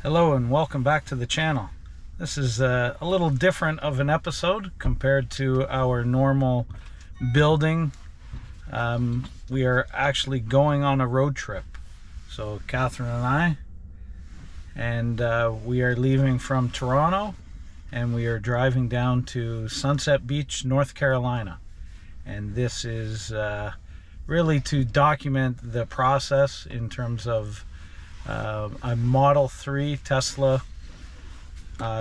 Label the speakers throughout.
Speaker 1: Hello and welcome back to the channel. This is a little different of an episode compared to our normal building. We are actually going on a road trip. So Catherine and I, we are leaving from Toronto and we are driving down to Sunset Beach, North Carolina. And this is really to document the process in terms of a Model 3 Tesla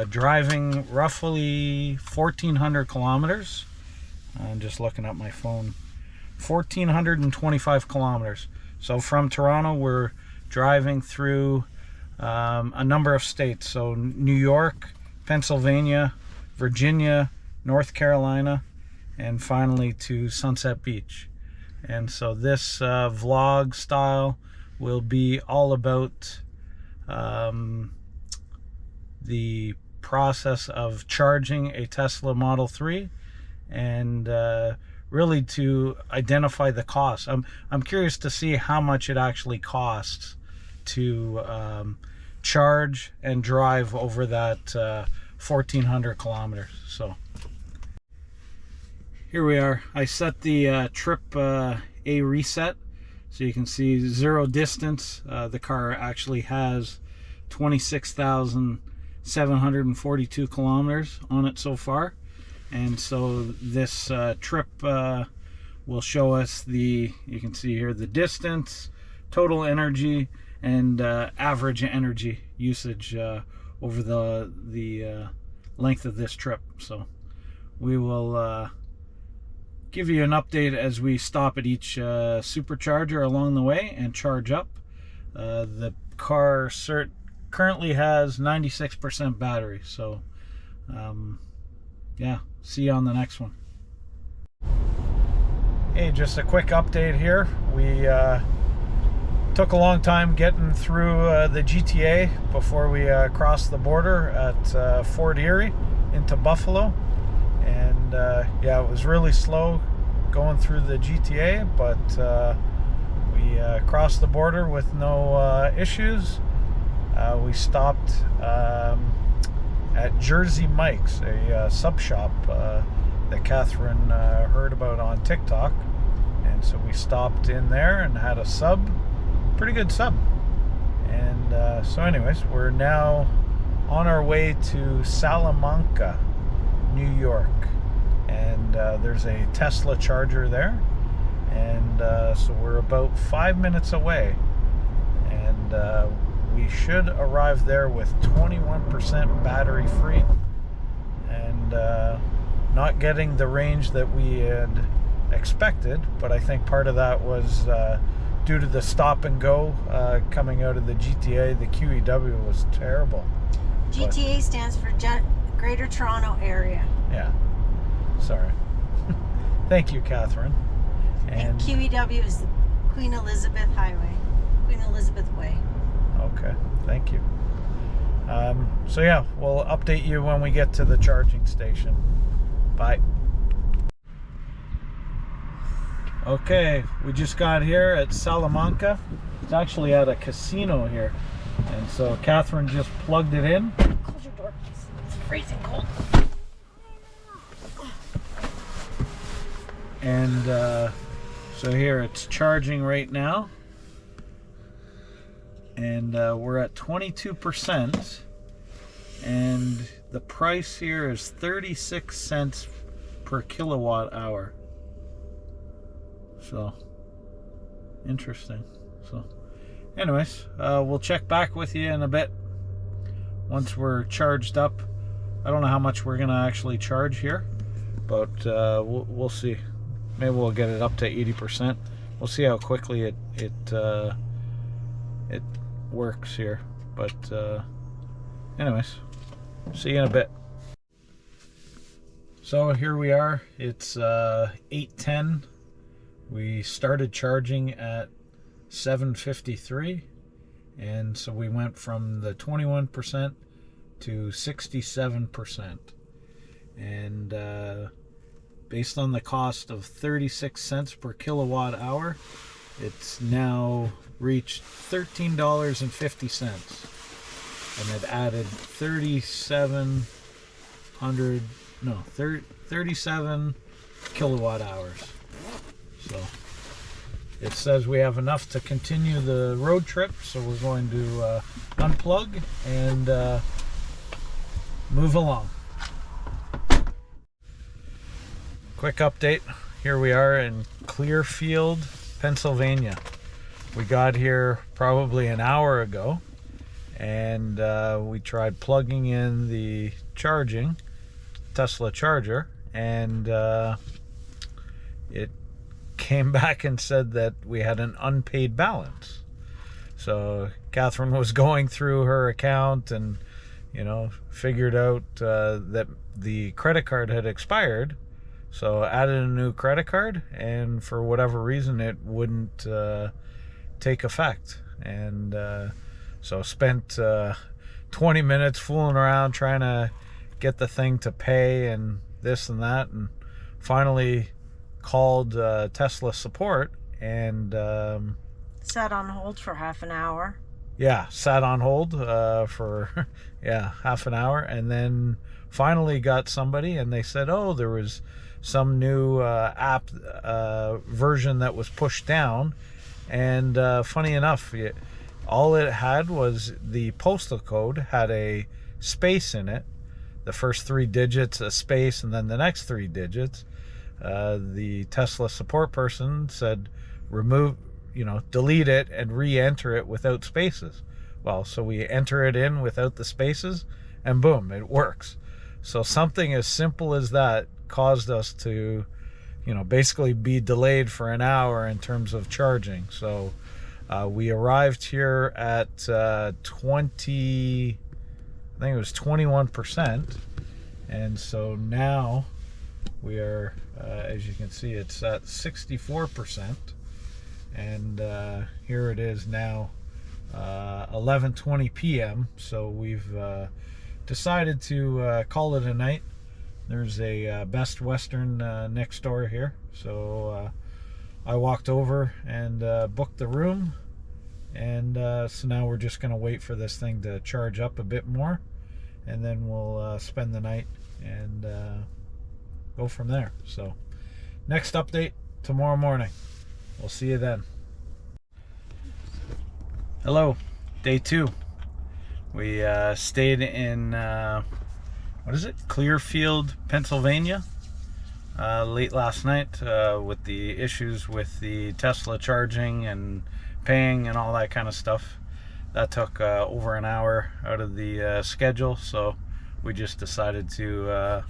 Speaker 1: driving roughly 1,400 kilometers. I'm just looking at my phone. 1,425 kilometers. So from Toronto, we're driving through a number of states. So New York, Pennsylvania, Virginia, North Carolina, and finally to Sunset Beach. And so this vlog style will be all about the process of charging a Tesla Model 3 and really to identify the cost. I'm curious to see how much it actually costs to charge and drive over that 1,400 kilometers. So here we are. I set the trip A reset. So you can see zero distance. The car actually has 26,742 kilometers on it so far. And so this trip will show us you can see here the distance, total energy, and average energy usage over the length of this trip. So we will give you an update as we stop at each supercharger along the way and charge up. The car currently has 96% battery, so yeah, see you on the next one. Hey, just a quick update here. We took a long time getting through the GTA before we crossed the border at Fort Erie into Buffalo. And yeah, it was really slow going through the GTA, but we crossed the border with no issues. We stopped at Jersey Mike's, a sub shop that Catherine heard about on TikTok, and so we stopped in there and had a sub, pretty good sub. And so anyways, we're now on our way to Salamanca, New York, and there's a Tesla charger there, and so we're about 5 minutes away, and we should arrive there with 21% battery free, and not getting the range that we had expected, but I think part of that was due to the stop and go coming out of the GTA. The QEW was terrible.
Speaker 2: GTA stands for Greater Toronto Area.
Speaker 1: Yeah, sorry. Thank you, Catherine.
Speaker 2: And QEW is the Queen Elizabeth Highway, Queen Elizabeth Way.
Speaker 1: Okay, thank you. So yeah, we'll update you when we get to the charging station. Bye. Okay, we just got here at Salamanca. It's actually at a casino here. And so Catherine just plugged it in.
Speaker 2: Close your door, please. It's freezing cold.
Speaker 1: And so here it's charging right now. And we're at 22%. And the price here is 36 cents per kilowatt hour. So, interesting. So, anyways, we'll check back with you in a bit once we're charged up. I don't know how much we're gonna actually charge here, but we'll see. Maybe we'll get it up to 80%. We'll see how quickly it works here. But anyways, see you in a bit. So here we are. It's 8:10. We started charging at 7:53, and so we went from the 21% to 67%, and based on the cost of 36 cents per kilowatt hour, it's now reached $13.50. and it added 37 kilowatt hours. So it says we have enough to continue the road trip, so we're going to unplug and move along. Quick update. Here we are in Clearfield, Pennsylvania. We got here probably an hour ago, and we tried plugging in the charging Tesla charger, and it came back and said that we had an unpaid balance. So Catherine was going through her account and, you know, figured out that the credit card had expired. So added a new credit card, and for whatever reason it wouldn't take effect. And so spent 20 minutes fooling around trying to get the thing to pay and this and that, and finally called Tesla support and
Speaker 2: sat on hold for half an hour.
Speaker 1: Yeah, sat on hold for half an hour, and then finally got somebody, and they said, oh, there was some new app version that was pushed down, and funny enough, all it had was the postal code had a space in it, the first 3 digits a space, and then the next 3 digits. The Tesla support person said delete it and re-enter it without spaces. Well, so we enter it in without the spaces, and boom, it works. So something as simple as that caused us to, basically be delayed for an hour in terms of charging. So we arrived here at 21%, and so now we are, as you can see, it's at 64%, and here it is now, 11:20 p.m. So we've decided to call it a night. There's a Best Western next door here, so I walked over and booked the room, and so now we're just going to wait for this thing to charge up a bit more, and then we'll spend the night and go from there. So next update tomorrow morning. We'll see you then. Hello, day 2. We stayed in Clearfield, Pennsylvania, late last night with the issues with the Tesla charging and paying and all that kind of stuff. That took over an hour out of the schedule, so we just decided to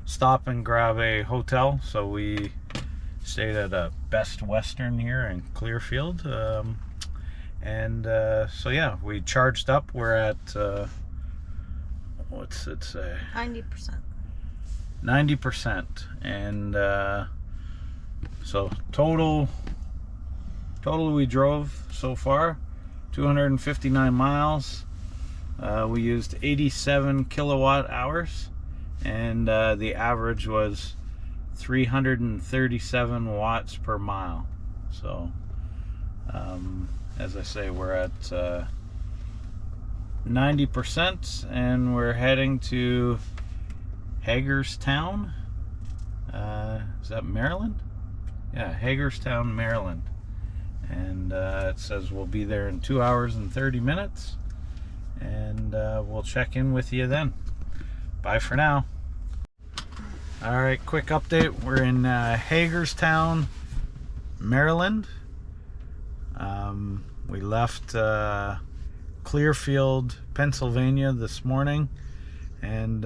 Speaker 1: stop and grab a hotel. So we stayed at a Best Western here in Clearfield, so yeah, we charged up. We're at what's it say? 90%, and so total we drove so far 259 miles. We used 87 kilowatt hours, and the average was 337 watts per mile. So as I say, we're at 90%, and we're heading to Hagerstown. Is that Maryland? Yeah, Hagerstown, Maryland. And it says we'll be there in 2 hours and 30 minutes, and we'll check in with you then. Bye for now. All right, quick update. We're in Hagerstown, Maryland. We left Clearfield, Pennsylvania this morning, and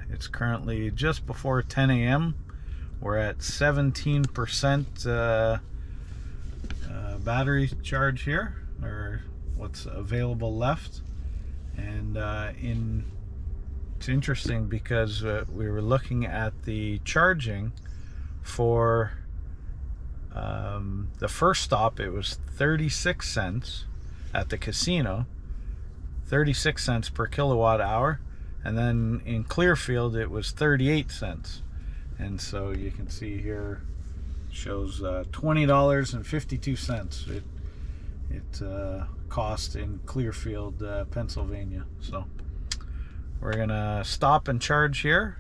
Speaker 1: it's currently just before 10 a.m. We're at 17% battery charge here, or what's available left. And it's interesting because we were looking at the charging for the first stop. It was 36 cents at the casino, 36 cents per kilowatt hour, and then in Clearfield it was 38 cents. And so you can see here it shows $20.52 it cost in Clearfield, Pennsylvania. So We're gonna stop and charge here,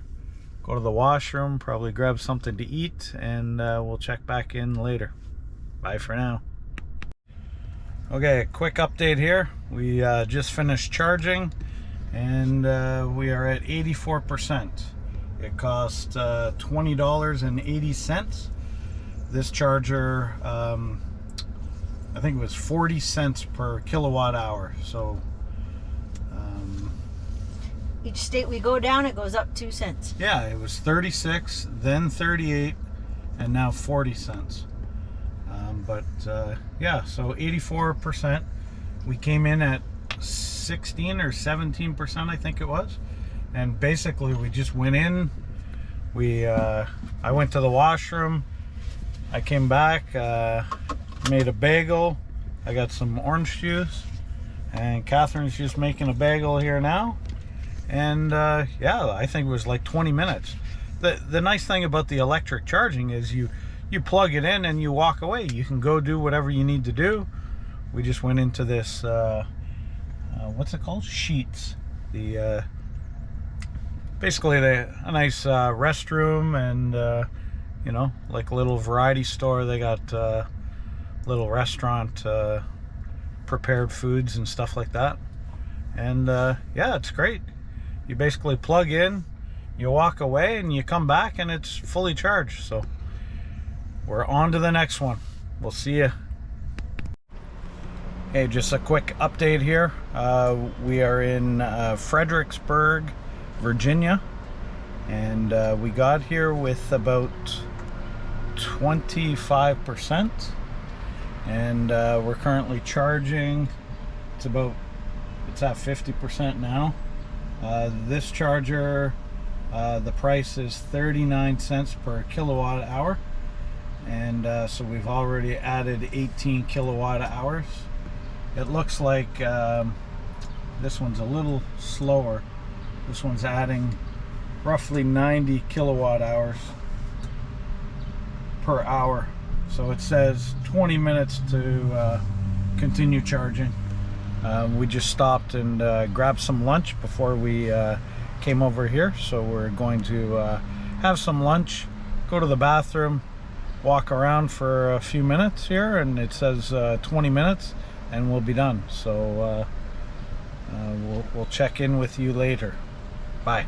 Speaker 1: go to the washroom, probably grab something to eat, and we'll check back in later. Bye for now. Okay, quick update here. We just finished charging, and we are at 84%. It cost $20.80. This charger, I think it was 40 cents per kilowatt hour. So
Speaker 2: each state we go down, it goes up 2 cents.
Speaker 1: yeah, it was 36, then 38, and now 40 cents. Yeah, so 84%. We came in at 16 or 17%, I think it was. And basically we just went in. I went to the washroom. I came back, made a bagel. I got some orange juice. And Catherine's just making a bagel here now. And yeah, I think it was like 20 minutes. The nice thing about the electric charging is you plug it in and you walk away. You can go do whatever you need to do. We just went into this, what's it called? Sheets. Basically a nice restroom, and you know, like a little variety store. They got little restaurant prepared foods and stuff like that. And yeah, it's great. You basically plug in, you walk away, and you come back and it's fully charged. So we're on to the next one. We'll see you. Hey, just a quick update here. We are in Fredericksburg, Virginia, and we got here with about 25%, and we're currently charging. It's at 50% now. This charger, the price is 39 cents per kilowatt hour, and so we've already added 18 kilowatt hours. It looks like this one's a little slower. This one's adding roughly 90 kilowatt hours per hour. So it says 20 minutes to continue charging. We just stopped and grabbed some lunch before we came over here. So we're going to have some lunch, go to the bathroom, walk around for a few minutes here, and it says 20 minutes and we'll be done. So we'll check in with you later. Bye.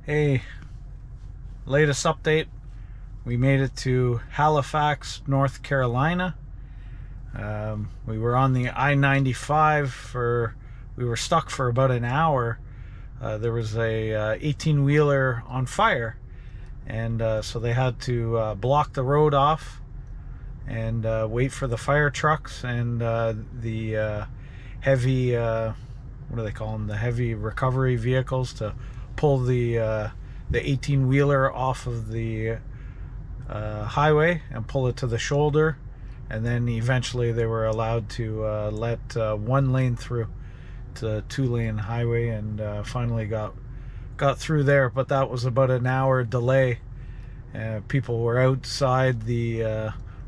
Speaker 1: Hey, latest update. We made it to Halifax, North Carolina. We were on the I-95 we were stuck for about an hour. There was a 18-wheeler on fire, and so they had to block the road off and wait for the fire trucks and the heavy, what do they call them? The heavy recovery vehicles to pull the 18-wheeler off of the highway and pull it to the shoulder, and then eventually they were allowed to let one lane through to 2-lane highway, and finally got through there. But that was about an hour delay. People were outside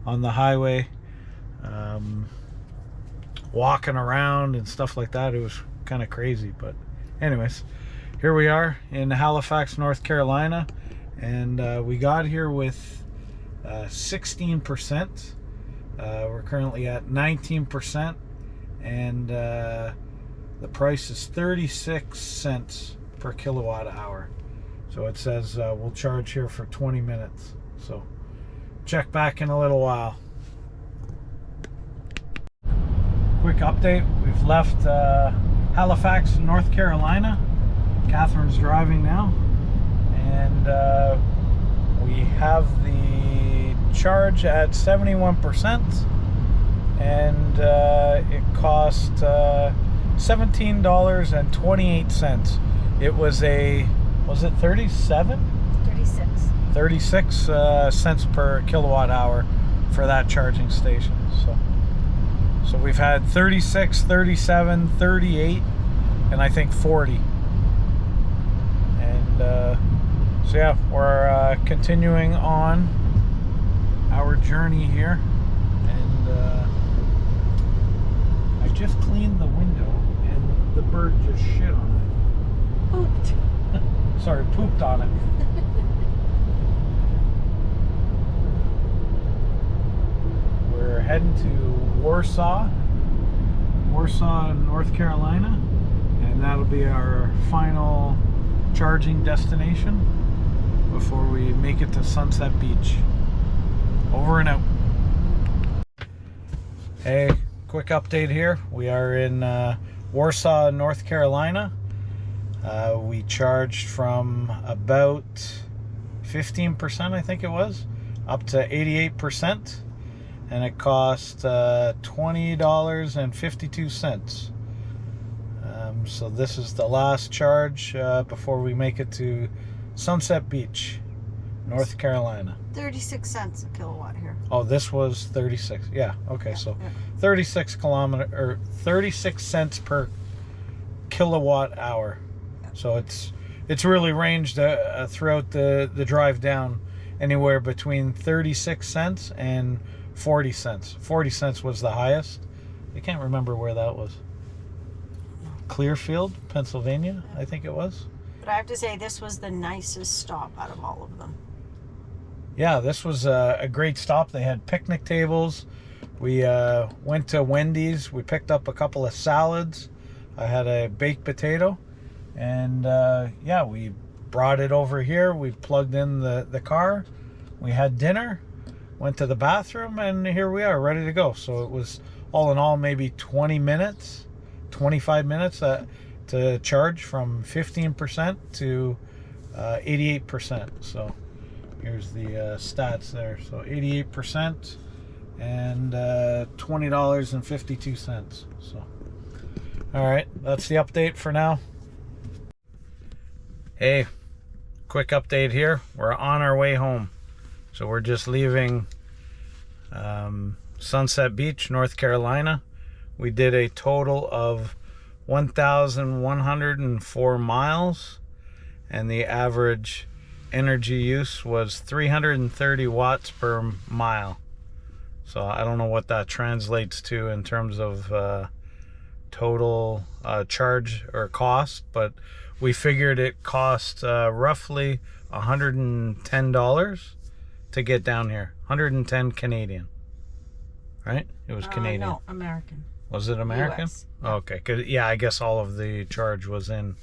Speaker 1: on the highway, walking around and stuff like that. It was kind of crazy, but anyways, here we are in Halifax, North Carolina, and we got here with 16%. We're currently at 19%, and the price is 36 cents per kilowatt hour. So it says we'll charge here for 20 minutes. So check back in a little while. Quick update. We've left Halifax, North Carolina. Catherine's driving now, and we have the charge at 71%. and it cost $17.28. It was it 37?
Speaker 2: 36.
Speaker 1: 36 cents per kilowatt hour for that charging station. So we've had 36, 37, 38, and I think 40. And so yeah, we're continuing on our journey here. And I just cleaned the window and the bird just shit on it.
Speaker 2: Pooped.
Speaker 1: Sorry, pooped on it. We're heading to Warsaw, North Carolina, and that'll be our final charging destination before we make it to Sunset Beach. Over and out. Hey, quick update here. We are in Warsaw, North Carolina. We charged from about 15%, I think it was, up to 88%. And it cost $20.52. So this is the last charge before we make it to Sunset Beach, North Carolina.
Speaker 2: 36 cents a kilowatt here.
Speaker 1: Oh, this was 36. Yeah, okay,
Speaker 2: Yeah,
Speaker 1: so
Speaker 2: yeah.
Speaker 1: 36 cents per kilowatt hour. So it's really ranged throughout the drive down, anywhere between 36 cents and 40 cents. 40 cents was the highest. I can't remember where that was. Clearfield, Pennsylvania, I think it was.
Speaker 2: But I have to say, this was the nicest stop out of all of them.
Speaker 1: Yeah, this was a great stop. They had picnic tables. We went to Wendy's. We picked up a couple of salads. I had a baked potato. And yeah, we brought it over here. We plugged in the car. We had dinner. Went to the bathroom, and here we are, ready to go. So it was, all in all, maybe 20 minutes, 25 minutes to charge from 15% to 88%. So here's the stats there. So 88% and $20.52. So, all right, that's the update for now. Hey, quick update here. We're on our way home. So we're just leaving Sunset Beach, North Carolina. We did a total of 1,104 miles, and the average energy use was 330 watts per mile. So I don't know what that translates to in terms of total charge or cost, but we figured it cost roughly $110 to get down here. 110 Canadian, right? It was Canadian.
Speaker 2: No, American.
Speaker 1: Was it American?
Speaker 2: US.
Speaker 1: Okay, 'cause, yeah, I guess all of the charge was in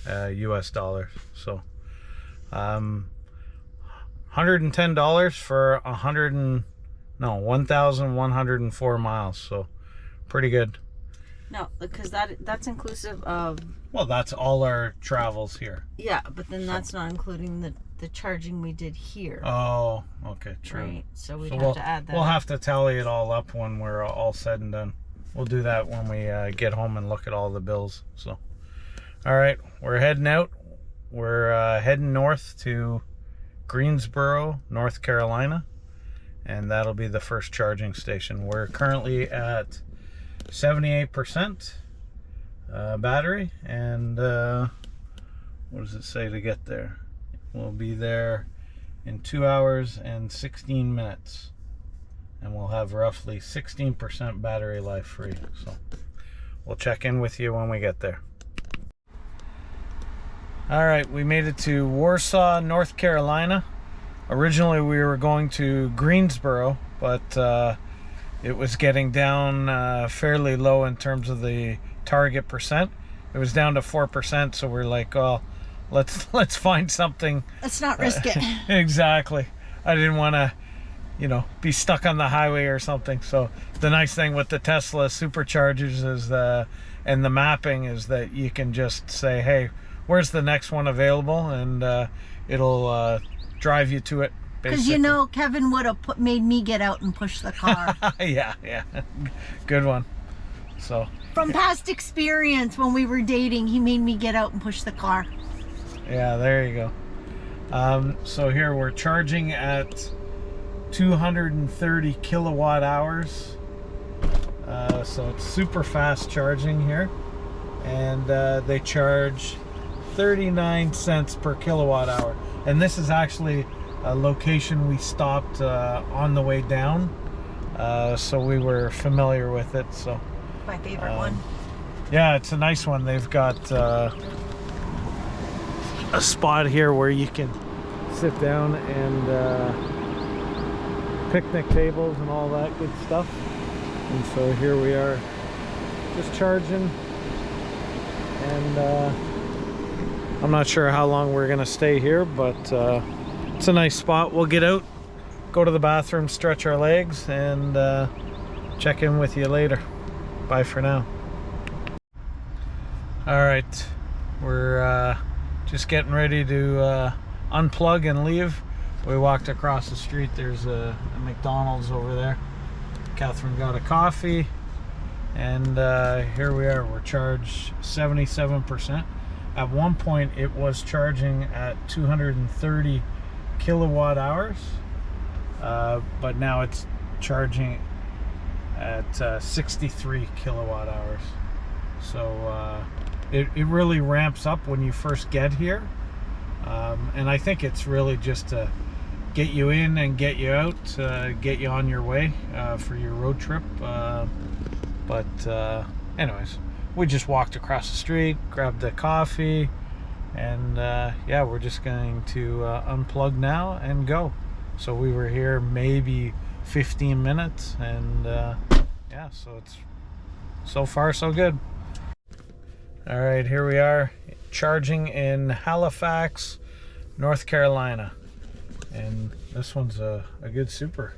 Speaker 1: US dollars. So $110 for 1,104 miles. So pretty good.
Speaker 2: No, because that's inclusive of...
Speaker 1: Well, that's all our travels here.
Speaker 2: Yeah, but then that's not including the charging we did here.
Speaker 1: Oh, okay, true.
Speaker 2: Right, so we'd
Speaker 1: So
Speaker 2: have to add that.
Speaker 1: We'll have to tally it all up when we're all said and done. We'll do that when we get home and look at all the bills. So, all right, we're heading out. We're heading north to Greensboro, North Carolina, and that'll be the first charging station. We're currently at 78% battery, and what does it say to get there? We'll be there in 2 hours and 16 minutes, and we'll have roughly 16% battery life free. So we'll check in with you when we get there. All right, we made it to Warsaw, North Carolina. Originally we were going to Greensboro, but it was getting down fairly low in terms of the target percent. It was down to 4%, so we're like, oh, let's find something.
Speaker 2: Let's not risk it.
Speaker 1: Exactly. I didn't want to, be stuck on the highway or something. So the nice thing with the Tesla superchargers is and the mapping is that you can just say, hey, where's the next one available, and it'll drive you to it
Speaker 2: Because you know, Kevin would have made me get out and push the car.
Speaker 1: Yeah, good one. So
Speaker 2: from past experience, when we were dating, he made me get out and push the car.
Speaker 1: Yeah, there you go. So here we're charging at 230 kilowatt hours. So it's super fast charging here, and they charge 39 cents per kilowatt hour. And this is actually a location we stopped on the way down, so we were familiar with it. So
Speaker 2: my favorite one.
Speaker 1: Yeah, it's a nice one. They've got a spot here where you can sit down and picnic tables and all that good stuff. And so here we are, just charging, and I'm not sure how long we're gonna stay here, but it's a nice spot. We'll get out, go to the bathroom, stretch our legs, and check in with you later. Bye for now. All right, we're just getting ready to unplug and leave. We walked across the street. There's a McDonald's over there. Catherine got a coffee, and here we are. We're charged 77%. At one point it was charging at 230 kilowatt hours, but now it's charging at 63 kilowatt hours. So it really ramps up when you first get here, and I think it's really just to get you in and get you out, get you on your way for your road trip. But anyways, we just walked across the street, grabbed a coffee, and yeah, we're just going to unplug now and go. So we were here maybe 15 minutes, and yeah, so it's so far so good. All right, here we are charging in Halifax, North Carolina. And this one's a good super.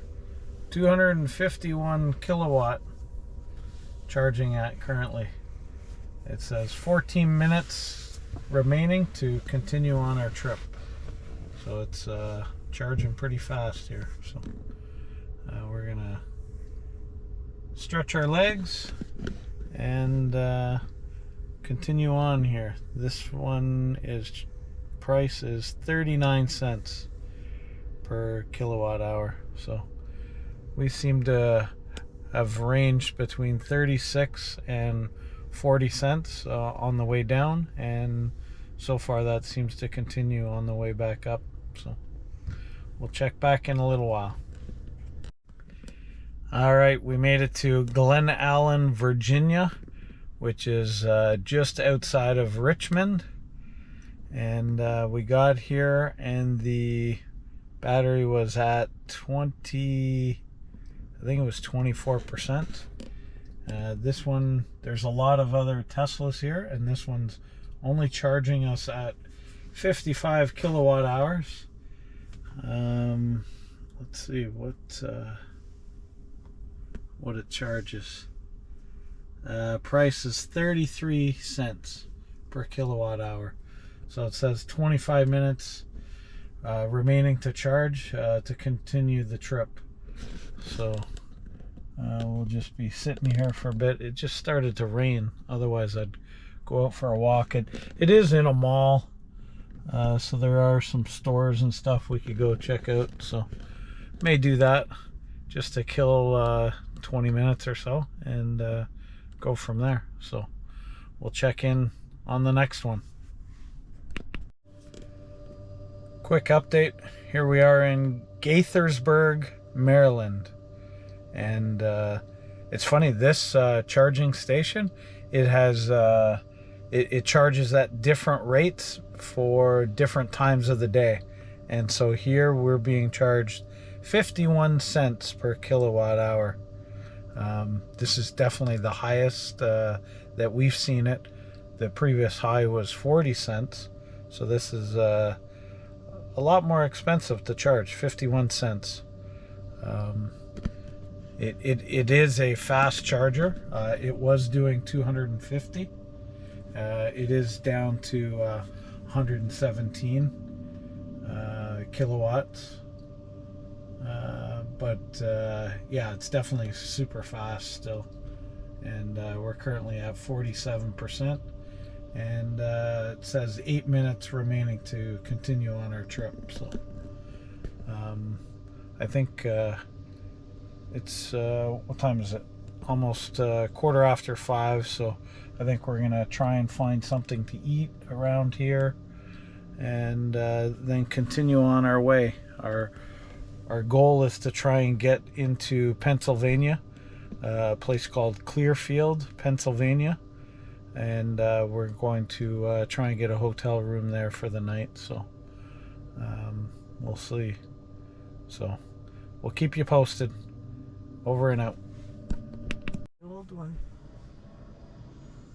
Speaker 1: 251 kilowatt charging at currently. It says 14 minutes remaining to continue on our trip. So it's charging pretty fast here. So we're gonna stretch our legs and continue on here. This one is price is 39 cents per kilowatt hour. So we seem to have ranged between 36 and 40 cents on the way down, and so far that seems to continue on the way back up. So we'll check back in a little while. All right, we made it to Glen Allen, Virginia, which is just outside of Richmond, and we got here and the battery was at 20, I think it was 24%. This one, there's a lot of other Teslas here, and this one's only charging us at 55 kilowatt hours. Let's see what it charges. Price is 33 cents per kilowatt hour. So it says 25 minutes remaining to charge to continue the trip. So we'll just be sitting here for a bit. It just started to rain, otherwise I'd go out for a walk. It is in a mall, so there are some stores and stuff we could go check out, so may do that just to kill 20 minutes or so, and go from there. So we'll check in on the next one. Quick update, here we are in Gaithersburg, Maryland, and it's funny, this charging station, it has it charges at different rates for different times of the day, and so here we're being charged 51 cents per kilowatt hour. This is definitely the highest that we've seen it. The previous high was 40 cents, so this is a lot more expensive to charge, 51 cents. It is a fast charger. It was doing 250. It is down to 117 kilowatts. But yeah, it's definitely super fast still. And we're currently at 47%. And it says 8 minutes remaining to continue on our trip. So I think it's, what time is it? Almost quarter after 5. So I think we're going to try and find something to eat around here. And then continue on our way. Our goal is to try and get into Pennsylvania, a place called Clearfield, Pennsylvania, and we're going to try and get a hotel room there for the night. So we'll see. So we'll keep you posted. Over and out.
Speaker 2: The old one.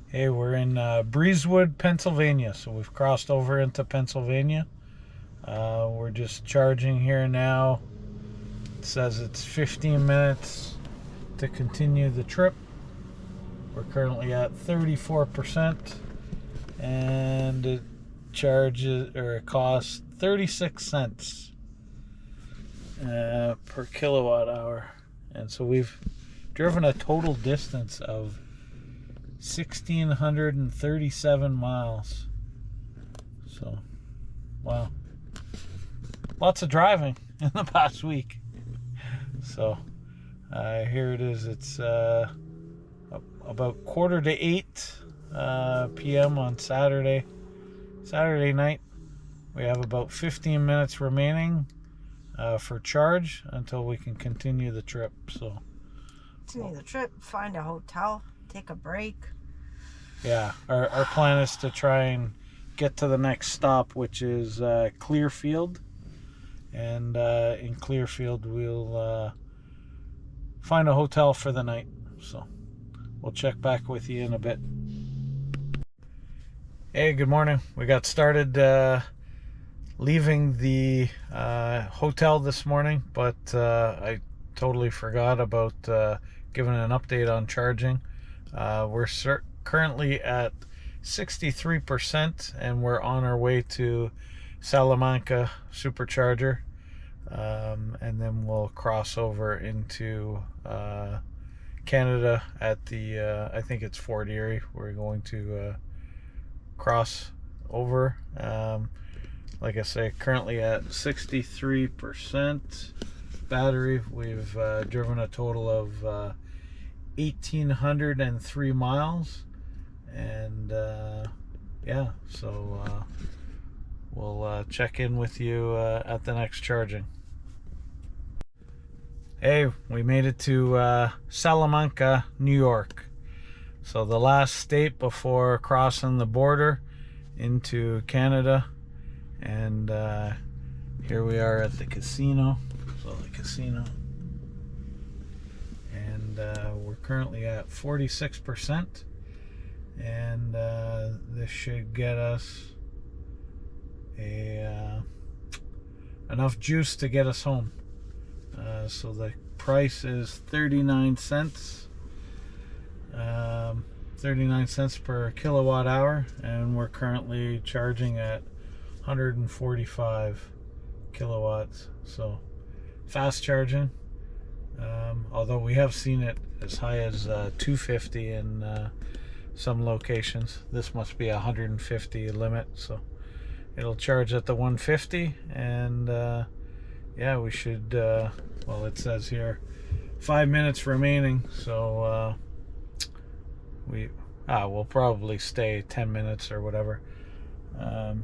Speaker 1: Hey, we're in Breezewood, Pennsylvania. So we've crossed over into Pennsylvania. We're just charging here now. It says it's 15 minutes to continue the trip. We're currently at 34%, and it costs 36 cents per kilowatt hour. And so we've driven a total distance of 1,637 miles. So, wow. Lots of driving in the past week. So, here it is. It's about 7:45 p.m. on Saturday night. We have about 15 minutes remaining for charge until we can continue the trip. So,
Speaker 2: Continue the trip, find a hotel, take a break.
Speaker 1: Yeah, our plan is to try and get to the next stop, which is Clearfield. And in Clearfield, we'll find a hotel for the night. So we'll check back with you in a bit. Hey, good morning. We got started leaving the hotel this morning, but I totally forgot about giving an update on charging. We're currently at 63%, and we're on our way to Salamanca Supercharger, and then we'll cross over into Canada at the I think it's Fort Erie. We're going to cross over. Like I say, currently at 63% battery. We've driven a total of 1,803 miles, and yeah, so we'll check in with you at the next charging. Hey, we made it to Salamanca, New York. So the last state before crossing the border into Canada. And here we are at the casino. So the casino. And we're currently at 46%. And this should get us enough juice to get us home. So the price is 39 cents. 39 cents per kilowatt hour, and we're currently charging at 145 kilowatts. So fast charging, although we have seen it as high as 250 in some locations. This must be 150 limit, so it'll charge at the 150. And yeah, we should well, it says here 5 minutes remaining, so we'll probably stay 10 minutes or whatever.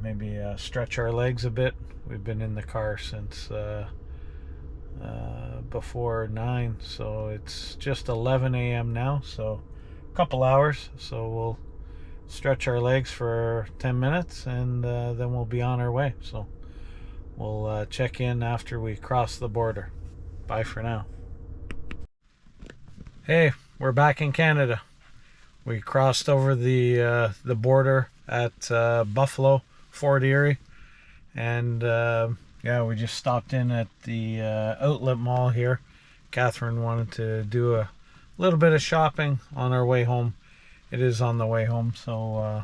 Speaker 1: Maybe stretch our legs a bit. We've been in the car since before 9, so it's just 11 a.m. now, so a couple hours. So we'll stretch our legs for 10 minutes, and then we'll be on our way. So we'll check in after we cross the border. Bye for now. Hey, we're back in Canada. We crossed over the border at Buffalo, Fort Erie, and yeah, we just stopped in at the outlet mall here. Catherine wanted to do a little bit of shopping on our way home. It is on the way home, so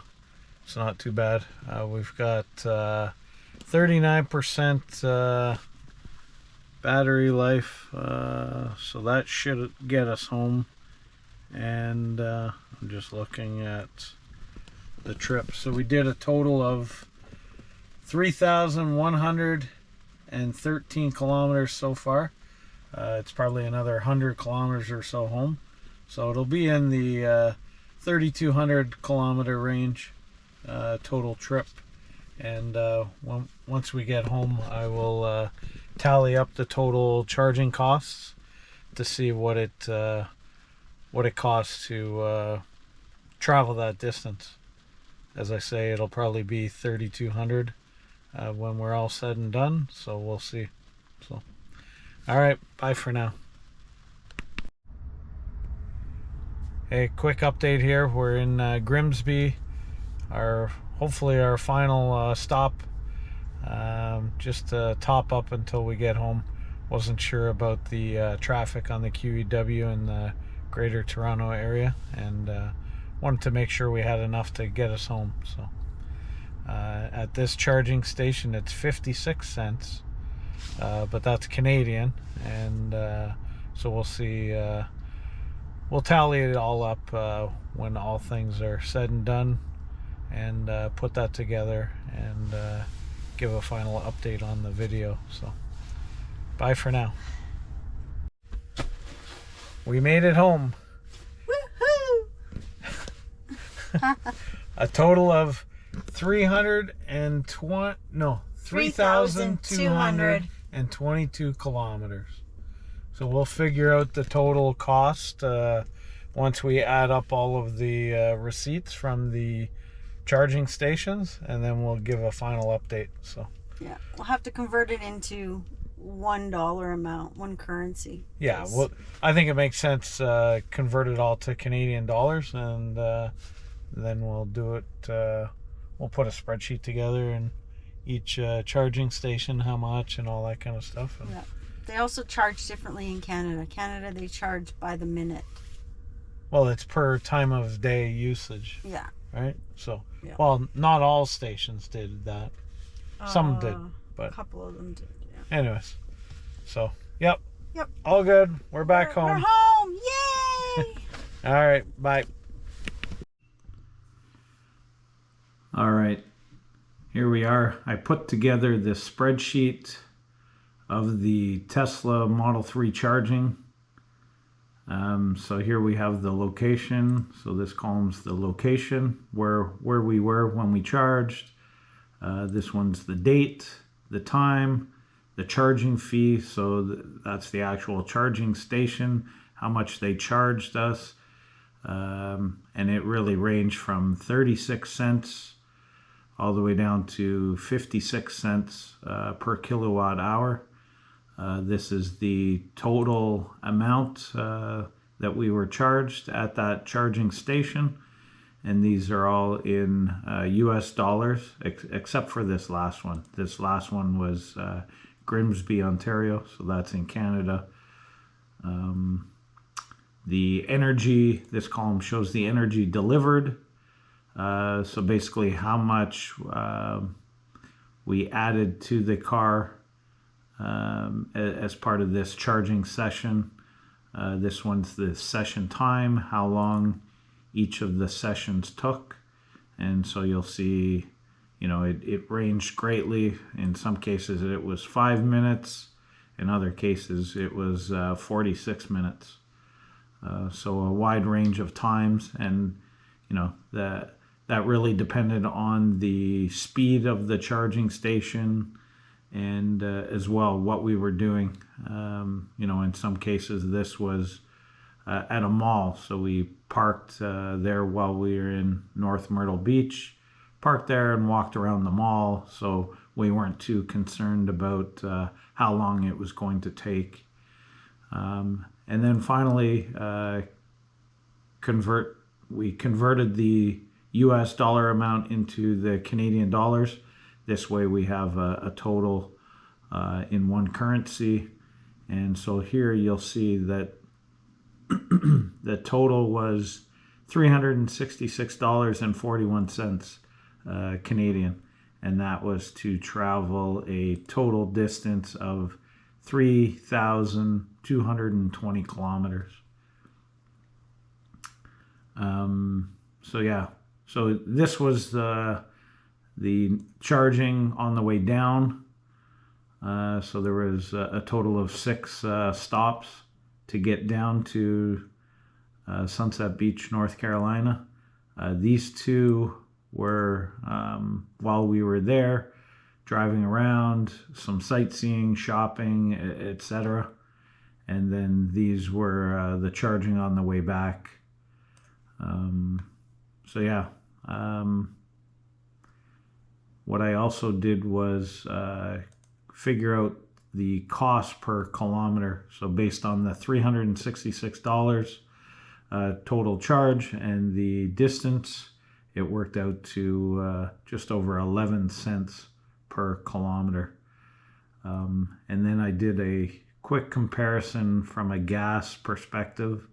Speaker 1: it's not too bad. We've got 39% battery life. So that should get us home. And I'm just looking at the trip. So we did a total of 3,113 kilometers so far. It's probably another 100 kilometers or so home. So it'll be in the 3,200 kilometer range total trip. And once we get home, I will tally up the total charging costs to see what it costs to travel that distance. As I say, it'll probably be 3,200 when we're all said and done. So we'll see. So, all right, bye for now. Hey, quick update here. We're in Grimsby. Hopefully our final stop. Just to top up until we get home. Wasn't sure about the traffic on the QEW in the Greater Toronto area, and wanted to make sure we had enough to get us home. So at this charging station, it's 56 cents, but that's Canadian, and so we'll see. We'll tally it all up when all things are said and done, and put that together and give a final update on the video. So bye for now. We made it home.
Speaker 2: Woohoo!
Speaker 1: A total of 3,222 kilometers. So we'll figure out the total cost once we add up all of the receipts from the charging stations, and then we'll give a final update. So
Speaker 2: yeah, we'll have to convert it into $1 amount, one currency.
Speaker 1: Yeah, well, I think it makes sense. Convert it all to Canadian dollars, and then we'll do it. We'll put a spreadsheet together, and each charging station, how much, and all that kind of stuff. And
Speaker 2: yeah. They also charge differently in Canada. Canada, they charge by the minute.
Speaker 1: Well, it's per time of day usage.
Speaker 2: Yeah.
Speaker 1: Right? So,
Speaker 2: yeah.
Speaker 1: Well, not all stations did that. Some did, but
Speaker 2: a couple of them did, yeah.
Speaker 1: Anyways, so, yep.
Speaker 2: Yep.
Speaker 1: All good. We're back home.
Speaker 2: We're home. Yay!
Speaker 1: All right. Bye. All right. Here we are. I put together this spreadsheet of the Tesla Model 3 charging. So here we have the location. So this column's the location where we were when we charged. This one's the date, the time, the charging fee. So that's the actual charging station, how much they charged us. And it really ranged from 36 cents all the way down to 56 cents per kilowatt hour. This is the total amount that we were charged at that charging station, and these are all in US dollars, except for this last one. This last one was Grimsby, Ontario, so that's in Canada. The energy, this column shows the energy delivered, so basically how much we added to the car as part of this charging session. This one's the session time, how long each of the sessions took. And so you'll see, you know, it ranged greatly. In some cases it was 5 minutes. In other cases it was 46 minutes. So a wide range of times, and you know, that really depended on the speed of the charging station, and as well what we were doing. You know, in some cases this was at a mall, so we parked there while we were in North Myrtle Beach, parked there and walked around the mall, so we weren't too concerned about how long it was going to take. And then finally we converted the US dollar amount into the Canadian dollars. This way we have a total in one currency. And so here you'll see that the total was $366.41 Canadian. And that was to travel a total distance of 3,220 kilometers. So yeah, so this was the charging on the way down. So there was a total of 6 stops to get down to Sunset Beach, North Carolina. These 2 were while we were there, driving around, some sightseeing, shopping, etc. And then these were the charging on the way back. So yeah, what I also did was figure out the cost per kilometer. So based on the $366 total charge and the distance, it worked out to just over 11 cents per kilometer. And then I did a quick comparison from a gas perspective.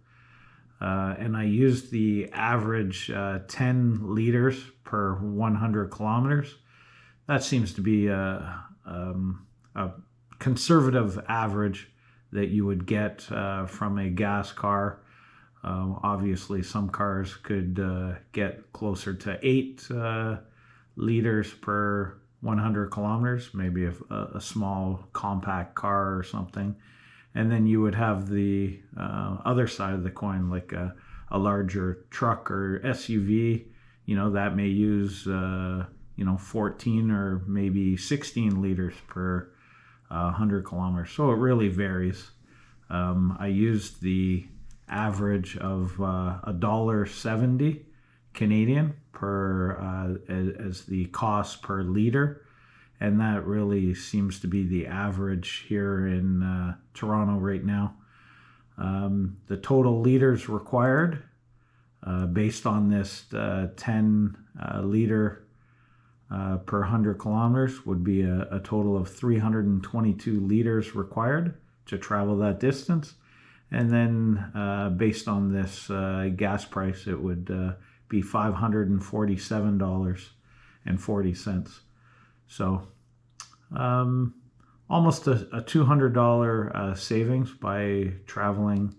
Speaker 1: And I used the average 10 liters per 100 kilometers. That seems to be a conservative average that you would get from a gas car. Obviously, some cars could get closer to 8 liters per 100 kilometers, maybe a small compact car or something. And then you would have the other side of the coin, like a larger truck or SUV, that may use, 14 or maybe 16 liters per 100 kilometers. So it really varies. I used the average of $1.70 Canadian per as the cost per liter. And that really seems to be the average here in Toronto right now. The total liters required based on this 10 liter per 100 kilometers would be a total of 322 liters required to travel that distance. And then based on this gas price, it would be $547.40. So almost a $200 savings by traveling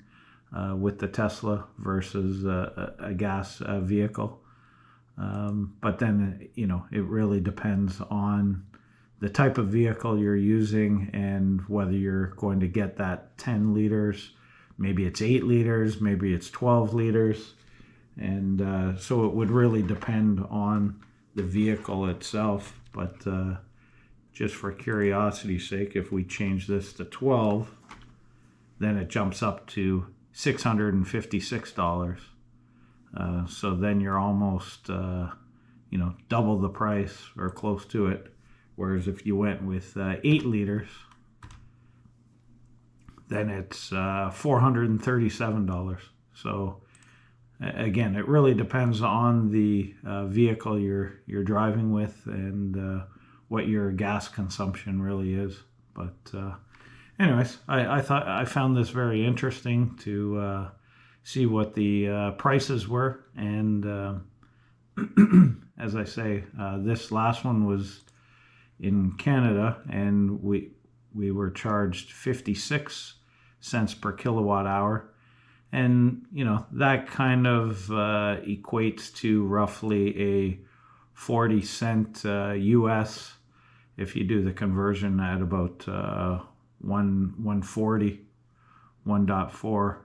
Speaker 1: with the Tesla versus a gas vehicle. But then, it really depends on the type of vehicle you're using and whether you're going to get that 10 liters. Maybe it's 8 liters, maybe it's 12 liters. And so it would really depend on the vehicle itself. But just for curiosity's sake, if we change this to 12, then it jumps up to $656. So then you're almost, double the price or close to it. Whereas if you went with 8 liters, then it's $437. So again, it really depends on the vehicle you're driving with and what your gas consumption really is. But anyways, I found this very interesting to see what the prices were. And as I say, this last one was in Canada, and we were charged 56 cents per kilowatt hour. And, that kind of equates to roughly a 40 cent US if you do the conversion at about 140, 1.4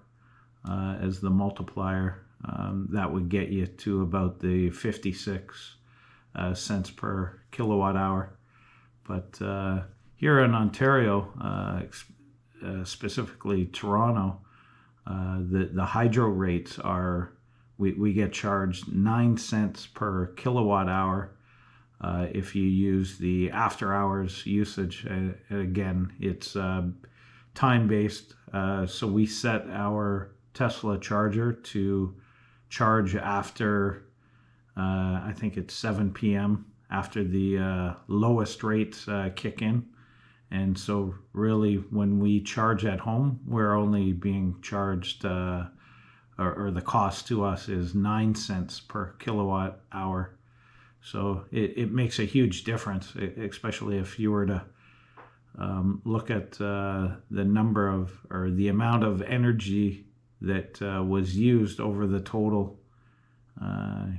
Speaker 1: as the multiplier. That would get you to about the 56 cents per kilowatt hour. But here in Ontario, specifically Toronto, the hydro rates are, we get charged 9 cents per kilowatt hour if you use the after hours usage. Again, it's time based, so we set our Tesla charger to charge after I think it's 7 p.m. after the lowest rates kick in. And so really when we charge at home, we're only being charged, or the cost to us is 9 cents per kilowatt hour. So it makes a huge difference, especially if you were to look at the number of, or the amount of energy that was used over the total.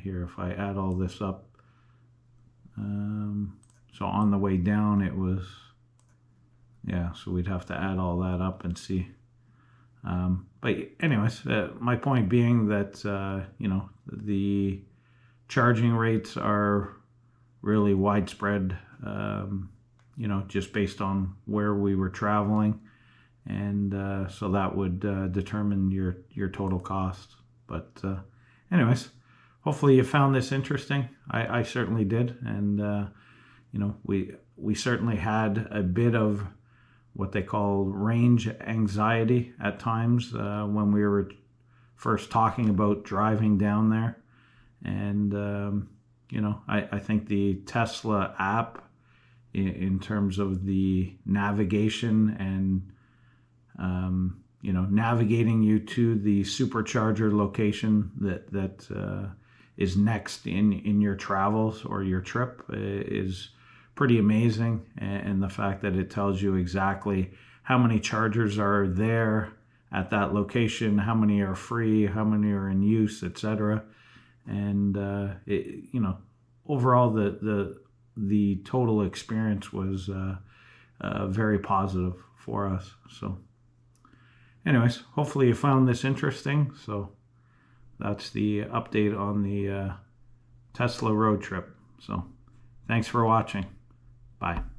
Speaker 1: Here, if I add all this up, so on the way down it was, yeah, so we'd have to add all that up and see. But anyways, my point being that, you know, the charging rates are really widespread, you know, just based on where we were traveling. And so that would determine your total cost. But anyways, hopefully you found this interesting. I certainly did. And, you know, we certainly had a bit of what they call range anxiety at times when we were first talking about driving down there. And, you know, I think the Tesla app, in terms of the navigation and, you know, navigating you to the supercharger location that is next in your travels or your trip is pretty amazing. And the fact that it tells you exactly how many chargers are there at that location, how many are free, how many are in use, etc. And you know, overall the total experience was very positive for us. So anyways, hopefully you found this interesting. So that's the update on the Tesla road trip. So thanks for watching. Bye.